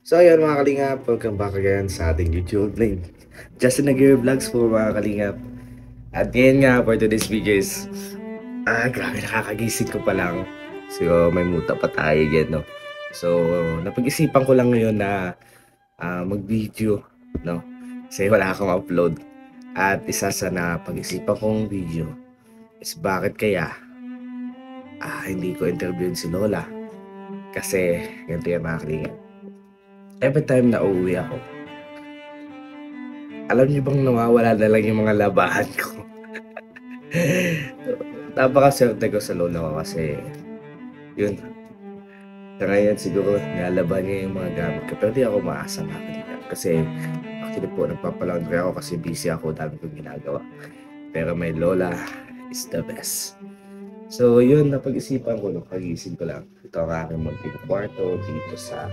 So ayun mga kalingap, welcome back again sa ating YouTube link. Justin Aguirre Vlogs po mga kalingap. At ngayon nga for today's videos, grabe nakakagising ko pa lang. So may muta pa tayo again, no? So napag-isipan ko lang ngayon na mag-video, no? Kasi wala akong upload. At isa sa napag-isipan kong video is bakit kaya hindi ko interviewin si Lola. Kasi ganito yan mga kalingap. Every time na uuwi ako, alam niyo bang nawawala na lang yung mga labahan ko? Napakaswerte ko sa lola ko kasi, yun, sa ngayon siguro nalaban niya yung mga gamit ko. Pero di ako maasa mga kalingap. Kasi actually po nagpapalaundry ako kasi busy ako, dami kong ginagawa. Pero may lola is the best. So yun, napag-isipan ko nung pagising ko lang. Ito ang aking munting kwarto dito sa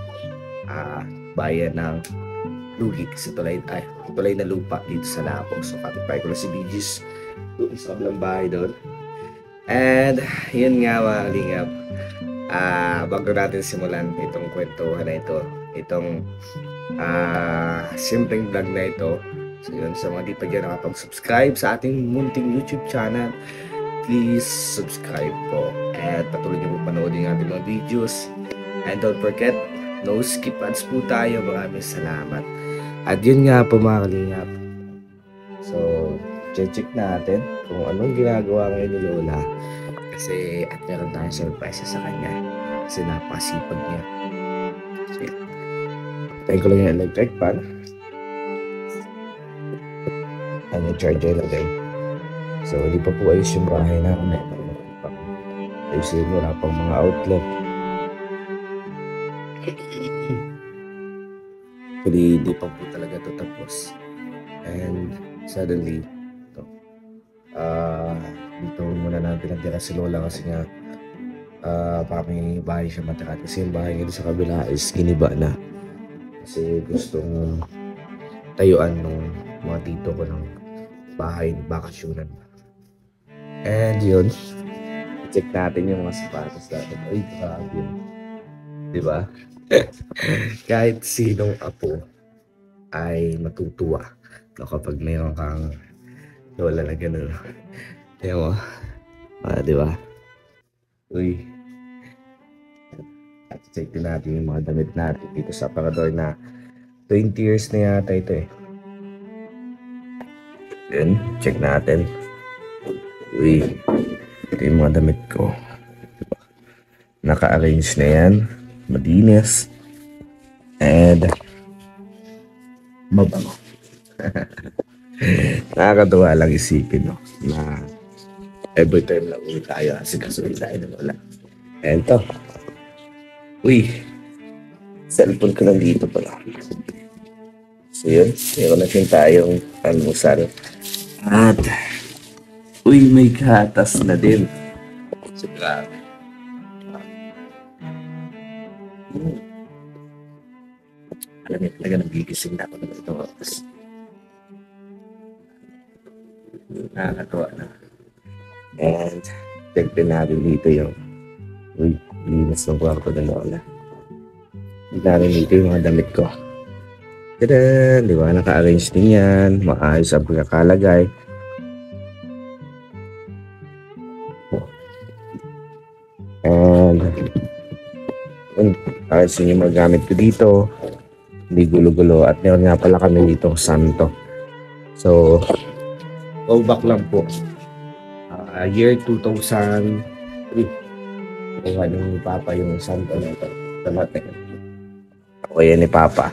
bayan ng Lugi kasi tulay na lupa dito sa Lapo. So kapitbahay ko na si Bigis doon sa kabilang bahay doon. And yun nga mga kalingap, bago natin simulan itong kwentuhan na ito, itong simpleng vlog na ito, so yun, sa mga di pa dyan nakapag-subscribe sa ating munting YouTube channel, please subscribe po at patuloy niyo po panoodin ang ating mga videos. And don't forget, no skip ads po tayo. Maraming salamat. At yun nga po mga kalingap. So, check natin kung anong ginagawa ngayon ni Lola. Kasi at meron tayong surprise sa kanya. Kasi napasipag niya. So, tayo ko lang yung electric pan. Ano yung charger na din. So, hindi pa po ayos yung bahay namin. Ayusin mo na pang mga outlet. Hindi pa po talaga ito tapos. And suddenly, ito. Dito muna natin natira si Lola kasi nga may bahay siya matira. Kasi yung bahay niya sa kabila is giniba na. Kasi gustong tayuan ng mga tito ko ng bahay, bakasyonan. And yun, check natin yung mga sapatos natin. Ay, grabe yun. Diba? Kahit sinong apo ay matutuwa kapag mayroon kang lola na gano'n. Tingnan mo. Diba? Uy. At check din natin yung mga damit natin dito sa aparador na 20 years na yata ito eh. Then, check natin. Uy. Ito yung mga damit ko. Diba? Naka-arrange na yan. Madinis and mabango. Nakakatuwa lang isipin, no, na every time lang uwi tayo kasi kasuhin tayo ng wala. And to, uy, cellphone ko lang dito pala. So yun, meron na din tayong almusal. At uy, may gatas na din. So grabe. Alam niyo talaga nagigising na ako ng ito. Nakakatuwa na. And check din natin dito yung linis ng kwarto ng lola. Check natin dito yung mga damit ko. Tadaan! Di ba? Naka-arrange din yan. Maayos ang pagkakalagay. And ayos yung mga gamit ko dito. Hindi gulo-gulo. At meron nga pala kami dito santo. So, go back lang po. Year 2003. Kuha ni Papa yung santo na ito. Okay yan ni Papa.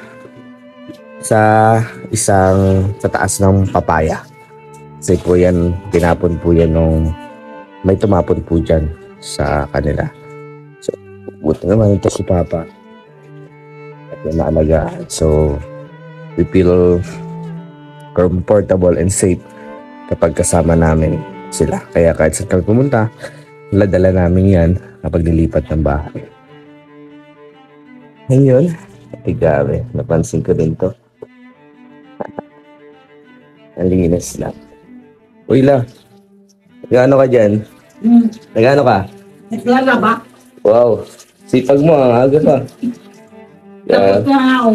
Sa taas ng papaya. Kasi po yan, tinapon po yan nung may tumapon po dyan sa kanila. So, buti naman ito si Papa. Na alagaan. So, we feel comfortable and safe kapag kasama namin sila. Kaya kahit saan kami pumunta, dala namin yan kapag nilipat ng bahay. Ngayon, ay gabi, napansin ko din to. Ang linis lang. Uy la, nagano ka dyan? Nagano ka? Naglalaba? Wow, sipag mo, ang aga pa. Tapos na ako.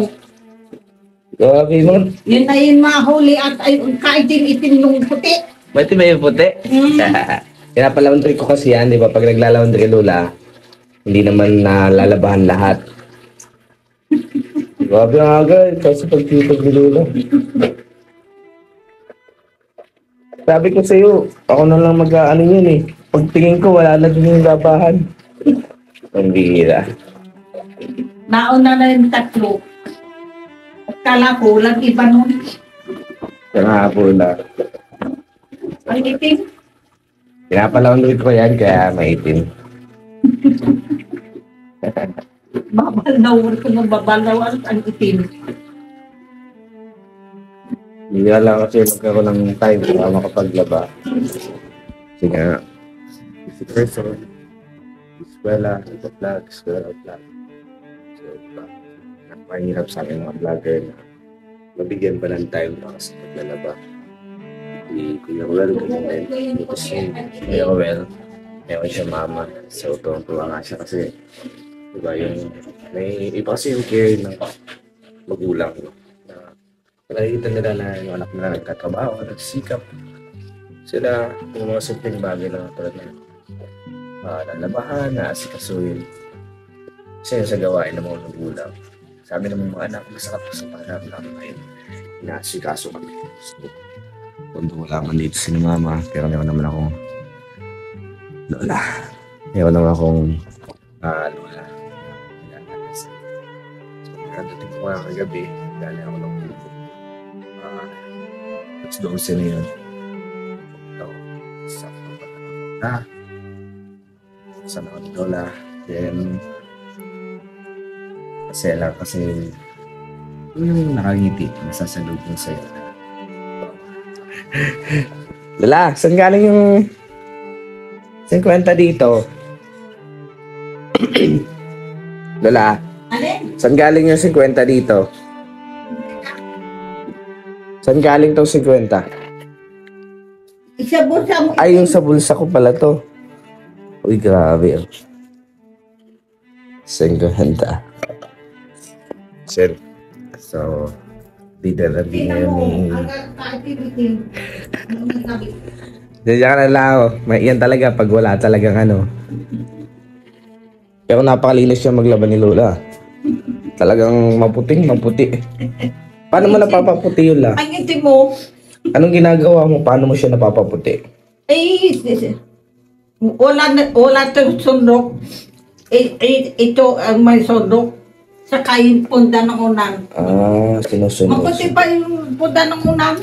Grabe, mga... Yun na yung mahuli at ay kaitim-itim nung puti. Ba't ba yung puti? Kaya pa-laundry ko kasi yan, di ba? Pag nagla-laundry Lola, hindi naman nalalabahan lahat. Grabe nga agad, kasi pagtipag ni Lola. Sabi ko sa'yo, ako na lang mag-ano yun eh. Pagtingin ko, wala na din yung labahan. Ang bihira. Nauna na yung tatlo. At kala ko, lang iba nun. Kaya nga po na. Ang itim. Pinapalaundry ko yan, kaya maitim. Babalaw ko ng babalaw at ang itim. Hindi na lang kasi magkaroon ng time para makapaglaba. Kasi nga, si person, eskwela, vlog, eskwela, vlog. So, diba, napahirap sa akin mga vlogger na mabigyan pa ng time para sa paglalaba. Si Kuya Well, ganyan. Ito si Kuya Well, meron siya mama. So, tuwang-tuwa nga siya kasi, diba, yung, may iba kasi yung care ng magulang. Nakikita nila na yung anak nila nagtatrabaho, nagsisikap. Sila, yung mga simpleng bagay na tulad na lalabahan, naasikasuhin. Kasi sa gawain ng mga magulang. Sabi ng mga anak, masakap sa pangarap namin ngayon. Inaasikaso kami. So, kung wala man dito si mama, pero meron naman akong lola. Meron naman akong lola. So, dating ko nga kagabi, dali ako ng pupo. It's 12 na yun. Ito, sakto pa na. Sana ako ni Lola. Then, kasi lang kasi yung nakangiti, nasasalog yung sa'yo. Lola, saan galing yung 50 dito? Lola, Alin? saan galing yung 50 dito? Saan galing tong 50? Isa bulsa mo. Ay, yung sa bulsa ko pala to. Uy, grabe. 50. Sir. So, didalabi ngayon ni... Diyan ka na lang ako. Yan talaga pag wala talagang ano. Pero napakalinis siya maglaban ni Lola. Talagang maputing maputi. Paano mo napapaputi yun la? Ang itim mo. Anong ginagawa mo? Paano mo siya napapaputi? Eh, wala itong sundok. Ito ang may sundok. Saka yung punda ng unan. Ah, sinusunod. Maputi pa yung punda ng unan.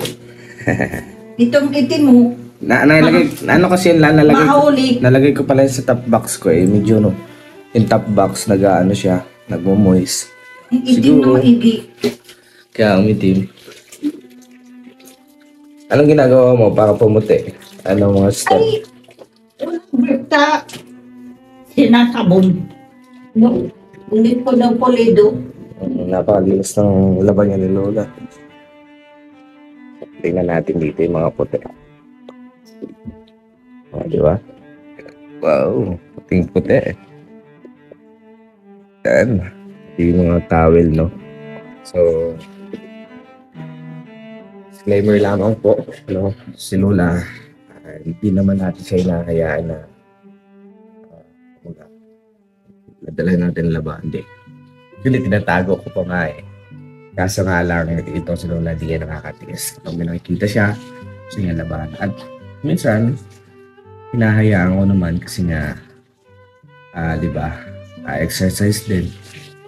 Itong itim mo. Ano kasi yun, Mahuli. nalagay ko pala sa top box ko eh. Medyo no, yung top box nag-ano siya, nagmo-moist. Ang itim Siguro. na maigi. Kaya umitim. Anong ginagawa mo para pumuti? Ano mga step? Ay, walang berta. Sinasabon. No, hindi po ng polido. Napakalinis ng laban niya ni Lola. Tingnan natin dito yung mga puti. O, di ba? Wow, puting puti. Yan. Yung mga towel, no? So, disclaimer lamang po, no? Si Lola, hindi naman natin siya hinahayaan na nadala natin laban. Hindi. Actually, tinatago ko pa nga eh. Kaso nga lang, ito si Lola di yan nakakatiis. Kapag may nakikita siya, gusto niya laban. At minsan, hinahayaan ko naman kasi nga, di ba, exercise din.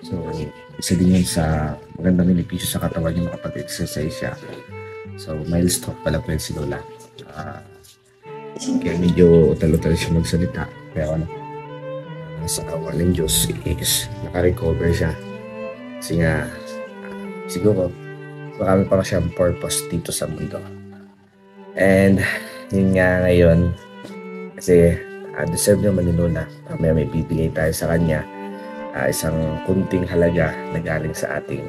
So, isa din yun sa magandang benepisyo sa katawan niya makapag-exercise siya. So, mild stroke pala po yun si Lola. Kaya medyo utal-utal siya magsalita. Pero ano, sa awa ng Diyos is naka-recover siya. Kasi nga, siguro, marami pa siyang purpose dito sa mundo. And, yun nga ngayon, kasi deserve naman ni Lola. May bibigay tayo sa kanya. Isang kunting halaga na galing sa ating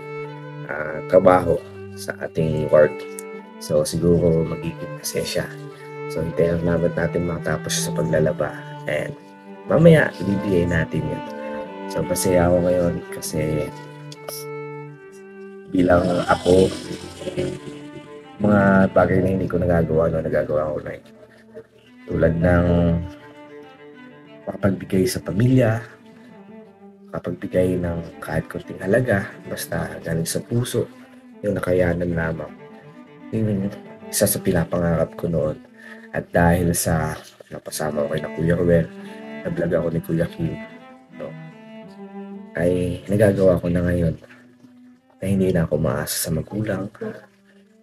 trabaho, sa ating work. So, siguro magiging kasi siya. So, hintayin naman natin matapos sa paglalaba. And, mamaya, ibibigay natin yun. So, masaya ako ngayon kasi bilang ako, mga bagay na hindi ko nagagawa ko na yun. Tulad ng makapagbigay sa pamilya, makapagbigay ng kahit kunting halaga, basta galing sa puso, yung nakayanan lamang. Yung isa sa pinapangarap ko noon. At dahil sa napasama ko kay na Kuya Ruel, na-vlog ako ni Kuya Kim, no, ay nagagawa ko na ngayon na hindi na ako maasa sa magulang.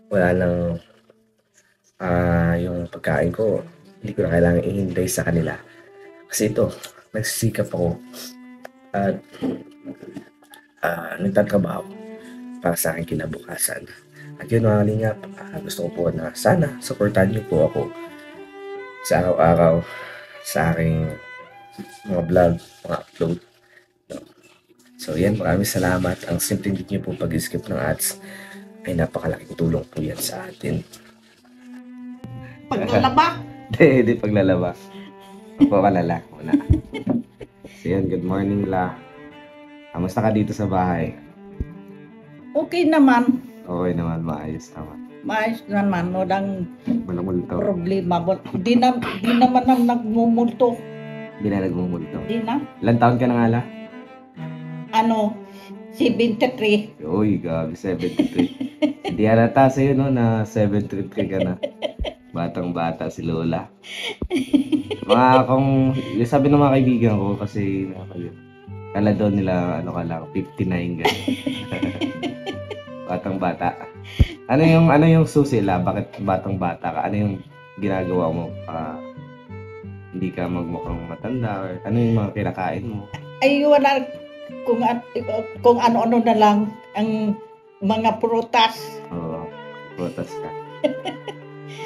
Wala nang yung pagkain ko, hindi ko na kailangan ihintay sa kanila. Kasi ito, nagsisikap ako at nagtatrabaho para sa aking kinabukasan. At yun mga kalingap, gusto ko po na sana supportan niyo po ako sa araw-araw sa aking mga vlog, mga upload. So yan, maraming salamat. Ang simple niyo po pag-skip ng ads ay napakalaking tulong po yan sa atin. Paglalaba. Hindi paglalaba. Pagpapalala muna. So yan, good morning La. Kamusta ka dito sa bahay? Okay naman. Okay naman, maayos naman. Maayos naman. Walang Walang multo. problema. Di naman ang nagmumulto. Hindi na nagmumulto. Di na. Ilan taon ka na nga La? 73. Uy, gabi, 73. Hindi halata sa'yo no, na 73 ka na. Batang-bata si Lola. Yung sabi ng mga kaibigan ko kasi kala doon nila, ka lang, 59 gano'n. Batang-bata. Ano yung susi La? Bakit batang-bata ka? Ano yung ginagawa mo? Hindi ka magmukhang matanda? Or ano yung mga kinakain mo? Ay, wala. Kung ano-ano na lang ang mga prutas. Oo, prutas ka.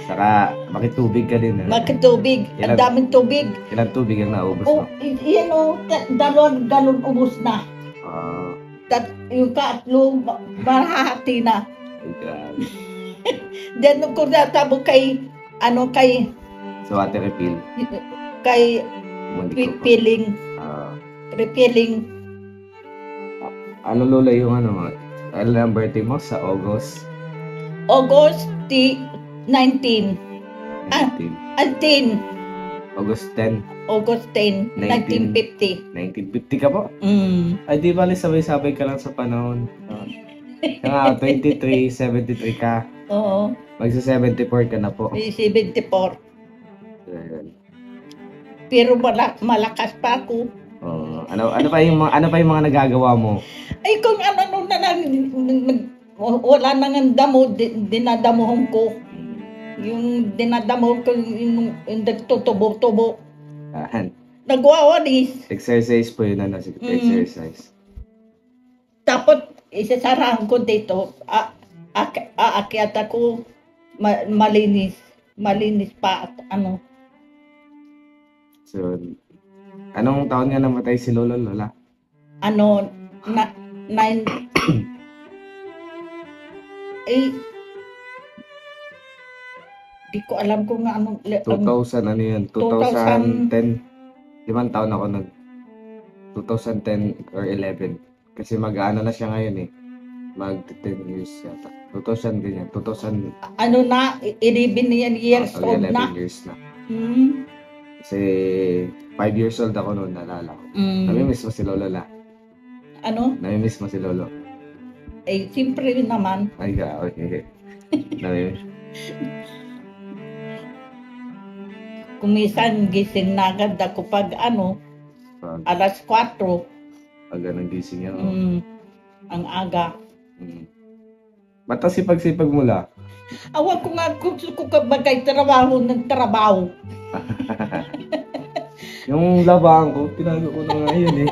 Saka, makitubig ka din. Magkatubig. Ang daming tubig. Ilang tubig ang naubos O, mo? yan o, 2 galon ubos na. Yung katlo, marahati na. Ay, grabe. Then, kung natabo kay So, water refill. kay refilling. Ano Lola yung ano ang birthday mo sa August? August 19. 10. August 10. August 10, 1950. 1950 ka po? Ay, di bali sabay-sabay ka lang sa panahon. Kaya 23, 73 ka. Oo. Magsa-74 ka na po. May 74. Ayan. Pero malakas pa ako. Ano pa yung mga nagagawa mo? Ay, kung ano na lang, wala nang damo, dinadamuhan ko. Yung dinadamuhan ko, yung nagtutubo-tubo. Nagwawalis. Exercise po yun, exercise. Tapos, isasarahan ko dito, aakyat ako, malinis. Malinis pa at ano. So, anong taon nga namatay si Lolo Lola? di ko alam kung anong 2000 ano yun? 2010. 5 taon ako nun. 2010 or 11. Kasi mag-ano na siya ngayon eh. Mag-10 years yata. 2000 ganyan. 2000. 11 years old 11 na. years na. Mm. Kasi 5 years old ako noon, nalala ko. Namimiss mo si Lolo La? Ano? Namimiss mo si Lolo? Eh, siyempre naman. Ay, okay. Namimiss. Kumisan gising na agad ako pag alas 4. Pag anong gising yan. Ang aga. Ba't ang sipag-sipag mo La? Awan ko nga gusto ko kabagay trabaho ng trabaho. Yung labang ko, tinago ko na nga yun eh.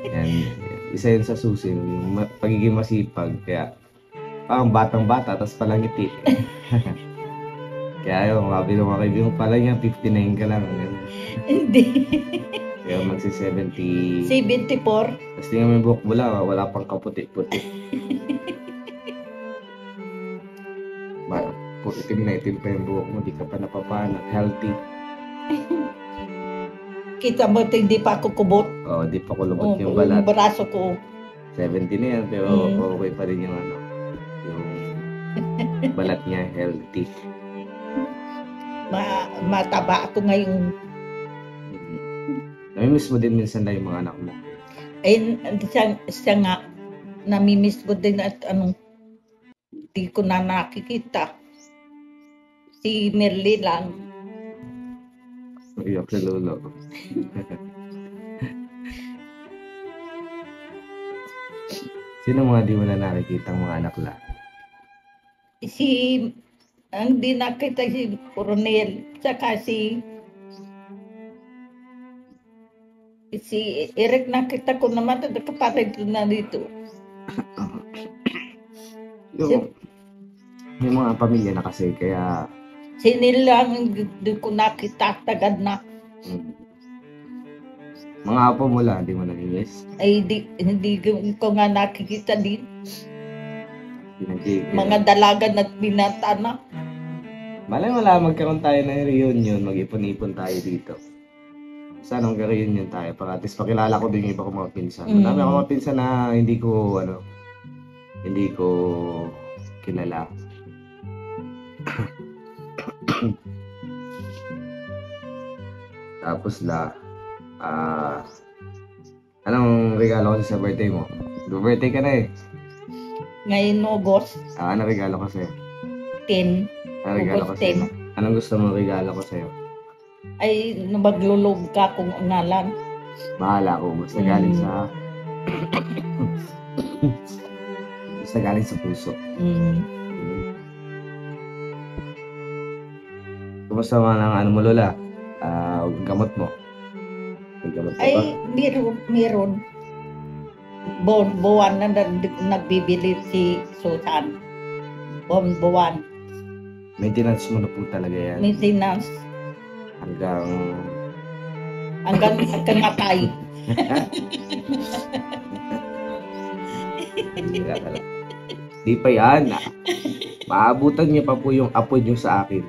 Yan, isa yun sa susi, yung pagiging masipag. Kaya, parang batang-bata, tapos palangiti. Kaya yun, mabi ng mga kaibigan pala niya, 59 ka lang. Hindi. Kaya magsi-70. 74. Tapos tingnan mo yung buhok mo lang, wala pang kaputi-puti. itim na itim pa yung buhok mo, di ka pa napapanat, healthy. Kita mo hindi pa ako kubot. Oo, di pa kulubot yung balat. Yung braso ko. 70 na yan, pero okay pa rin yung yung balat niya, healthy. Mataba ako ngayon. Namimiss mo din minsan na yung mga anak mo. Ay, siya nga, namimiss ko din at di ko na nakikita. Si Merly lang. Iyak sa lolo. Sino mga di mo na nakikita ang mga anak lang? Ang di nakita si Coronel, saka si Eric nakita ko naman at kapatid na dito. Yung mga pamilya na kasi, kaya Sinilang di ko nakita, tagad na. Mga apo mo lang, di mo namimiss? Ay, hindi ko nga nakikita din. Pinag-i- Mga dalaga na binata na. Malay wala, magkaroon tayo ng reunion, mag-ipon-ipon tayo dito. Sana mag-reunion tayo, para at least pakilala ko din yung iba kong mga pinsan. Marami ako mga pinsan na hindi ko kilala. Tapos anong regalo ko sa birthday mo? Birthday ka na eh. Ngayon, August Anong regalo ko sa'yo? 10. Anong regalo ko August sa'yo? 10. Anong gusto mo regalo ko sa'yo? Ay, maglulog ka kung ngalan. Bahala ko. Basta galing basta galing sa puso. Kumusta man ang mo, Lola? Gamot mo? May gamot mo Ay, ba? meron. Buwan na nagbibili si Susan. Buwan. Maintenance mo na po talaga yan. Maintenance. Hanggang kamatay. Di pa yan. Maabutan niyo pa po yung apo niyo sa akin.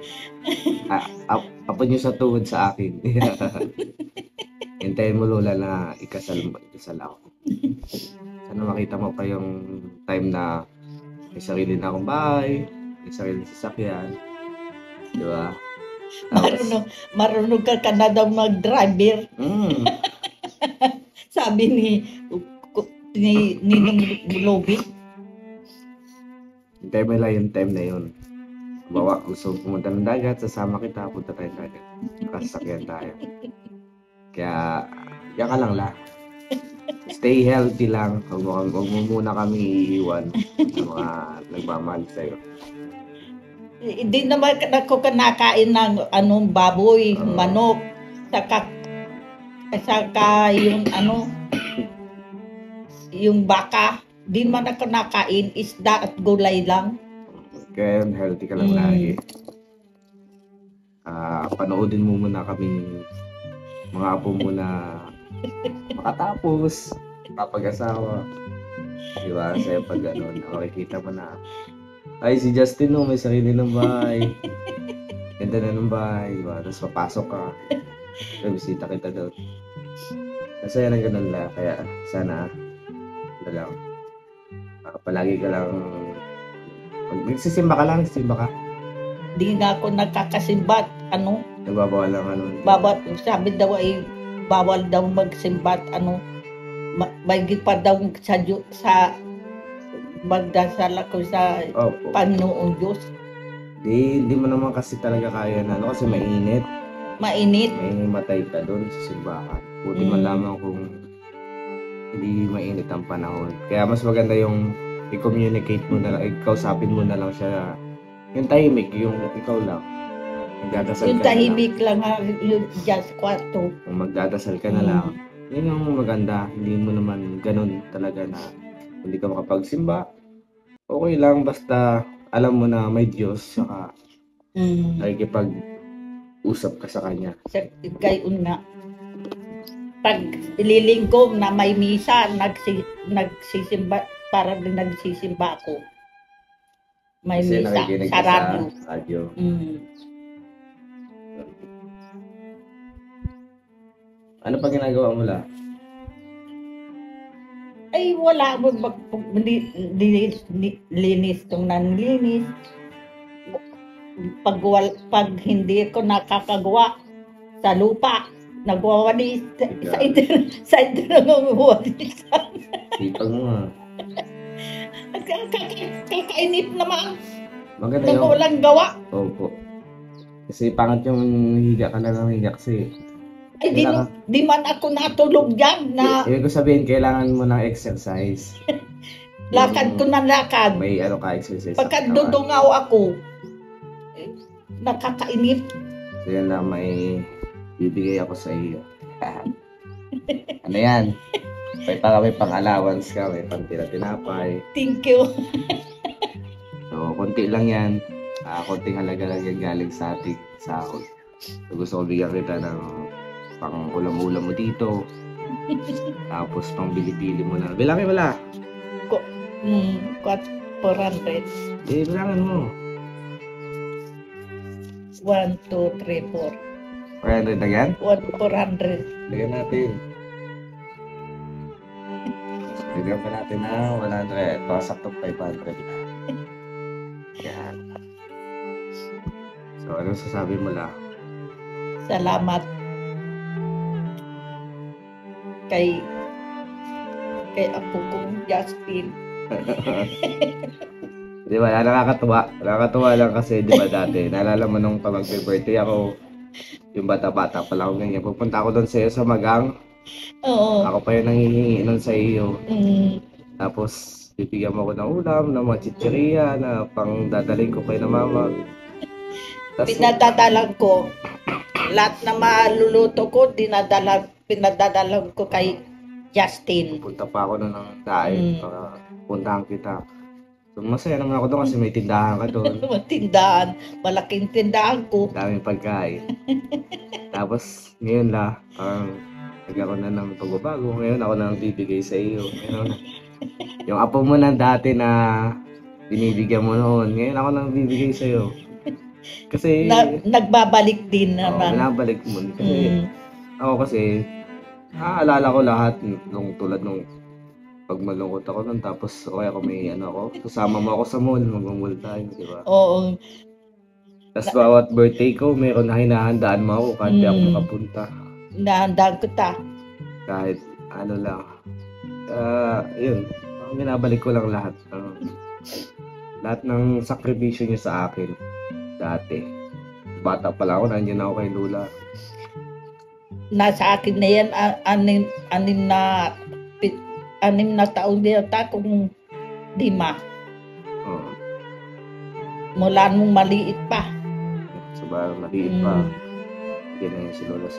Apo niyo sa tuhod sa akin. Hintayin mo, Lola, na ikasal ako. Sana makita mo pa yung time na may sarili na akong bahay, may sarili na sasakyan. Di ba? Marunong ka na daw mag-driver. Sabi ni Lobby. Hintayin mo lang yung time na yun. Bawa, gusto pumunta ng dagat, sasama kita, punta tayo ng dagat. Nakasakyan tayo. Kaya, yan ka lang la. Stay healthy lang. Huwag mo muna kami iiwan ng mga nagmamahal sa'yo. Hindi naman ako kanakain ng baboy, manok, saka yung baka. Di man ako nakain, isda at gulay lang. Kaya healthy ka lang lagi. Panoodin mo muna kami mga apo mo na makatapos, papag-asawa. Diba? Sa'yo pag makikita mo na, ay si Justin may sarili ng bahay. Ganda na ng bahay. Diba? Tapos papasok ka. Bisita kita doon. Masaya ng ganun lang. Kaya sana palagi ka lang nagsisimba ka. Di nga ako nagkakasimbat. Nagbabawal lang Sabi daw ay bawal daw magsimbat. Mahigit pa daw sa magdasal ako sa Panginoong Diyos. Di mo naman kasi talaga kaya na kasi mainit. Mainit. May matay ka doon sa simbahan. Buti man lamang kung hindi mainit ang panahon. Kaya mas maganda yung i-communicate mo na lang, ikausapin mo na lang siya. Yung tahimik, yung ikaw lang. Magdadasal yung ka tahimik na lang. Yung just kwarto. Kung magdadasal ka na lang, yun yung maganda. Hindi mo naman ganun talaga na hindi ka makapagsimba. Okay lang, basta alam mo na may Diyos, saka nakikipag-usap ka sa Kanya. Gayon nga. Pag ililingkod na may misa, nagsisimba, para din nagsisimba ako. May Kasi misa nakikinig sa ka sa radyo. radyo. Mm. Ano pa ginagawa mo la? Ay, wala. Linis kung nanlinis. Pag hindi ko nakakagawa sa lupa, nagwawalis. Side lang wawalis. Sipag mo ah. Kakainip naman. Maganda Nang yung... walang gawa. Opo. Kasi pangat yung higa ka lang ng higa kasi... Ay, di man ako natulog dyan na Ibig ko sabihin, kailangan mo ng exercise. lakad ko na lakad. May ano ka exercise. sa Pagka katawan. dudungaw ako, nakakainip. So yan lang, may bibigay ako sa iyo. Ano yan? May pang-allowance ka, may pang-tinapay. Thank you. So, konti lang yan. Konting halaga lang yan galing sa ating sahod. So, gusto ko bigyan kita ng pang ulam-ulam mo dito. Tapos pang bili-bili mo na. Bilangin mo la. 400. Bilangin mo. 1, 2, 3, 4. 400 na yan? 400. Lagyan natin. Lagyan pa natin na 100. Baka sakto 500 na. Yan. So, ano sasabi mo la? Salamat kay apo kong Justin. Di ba, nakakatuwa. Nakakatuwa lang kasi, di ba dati, naalala mo nung pag-birthday ako, yung bata-bata pala ako ganyan. Pupunta ako doon sa iyo sa Magang. Oo. Ako pa yung nangihingi nun sa iyo. Mm. Tapos, bibigyan mo ko ng ulam, ng mga chicheria na pang dadaling ko kay na mama. Tapos, Pinadadalag ko. Lahat na maluluto ko, pinadadalag ko kay Justin. punta pa ako nun ng dahil para puntahan kita. So, masaya naman ako doon kasi may tindahan ka doon. Tindahan. Malaking tindahan ko. Daming pagkain. Tapos, ngayon la, parang nagkaroon na ng pagbabago. Ngayon ako na ang bibigay sa iyo. Ngayon, yung apo mo na dati na binibigyan mo noon, ngayon ako na ang bibigay sa iyo. Kasi, Nagbabalik din naman. binabalik mo. Kasi, ako kasi, naaalala ko lahat nung tulad nung pag malungkot ako nun, tapos okay ako may ano ako, kasama mo ako sa mall, mag-mall tayo, di ba? Oo. Tapos bawat birthday ko, meron na hinahandaan mo ako kahit di ako makapunta. Nahandaan ko ta. Kahit ano lang. Yun, binabalik ko lang lahat. Lahat ng sakripisyo niya sa akin dati. Bata pala ako, nandiyan ako kay Lula. Nasa akin na yan, anim na taon din ata kung 5. Oo. Mula nung maliit pa. So, maliit pa. Yan na si Lola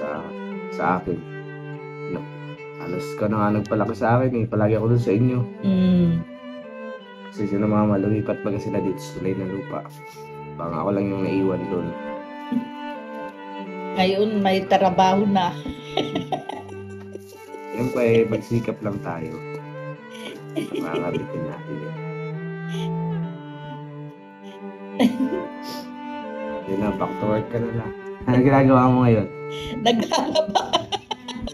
sa akin. Alas ka na nga nagpalaki sa akin eh. Palagi ako dun sa inyo. Kasi sila mama lumipat baga sila dito sa tulay ng lupa. Parang ako lang yung naiwan dun. Ngayon may trabaho na. Yan pa eh, magsikap lang tayo. Makakabitin natin yun. Yun na, back to work ka na lang. Ano ginagawa mo ngayon? Naglalaba.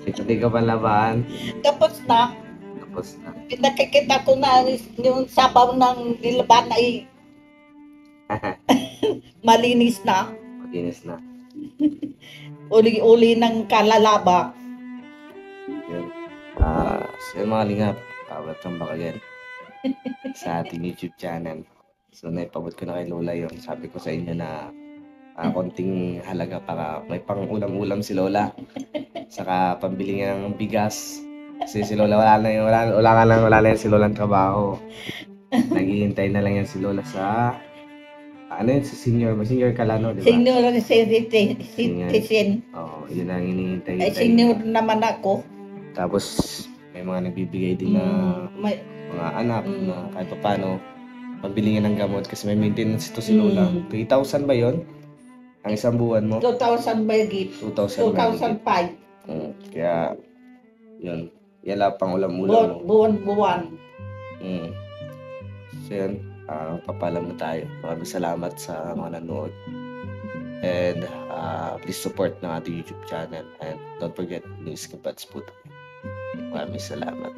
Hindi ka pa labahan. Tapos na. Tapos na. Pinakikita ko na yung sabaw ng nilaban ay malinis na. Maginis na. Uli-uli ng kalalaba. Yun. So yung mga lingap, welcome back again sa ating YouTube channel. So naipabot ko na kay Lola yun. Sabi ko sa inyo na konting halaga para may pang ulam-ulam si Lola. Saka pambili niya ng bigas. Kasi si Lola wala na yan si Lola ng trabaho. Naghihintay na lang yan si Lola sa sa senior ka lang, no? Diba? Senior citizen. Oo, yun ang hinihintay. Ay, senior naman ako. Tapos may mga nagbibigay din na mga anak na kahit pa paano pambili niya ng gamot kasi may maintenance ito si Lola. 3,000 ba yon? Ang isang buwan mo? 2,000 bagit. 2,000 2005. Kaya yun lang pang ulam-ulam mo. Buwan. So yun, papalam na tayo. Maraming salamat sa mga nanood. And please support ng ating YouTube channel. And don't forget, Luis Kabats po tayo. Maraming salamat.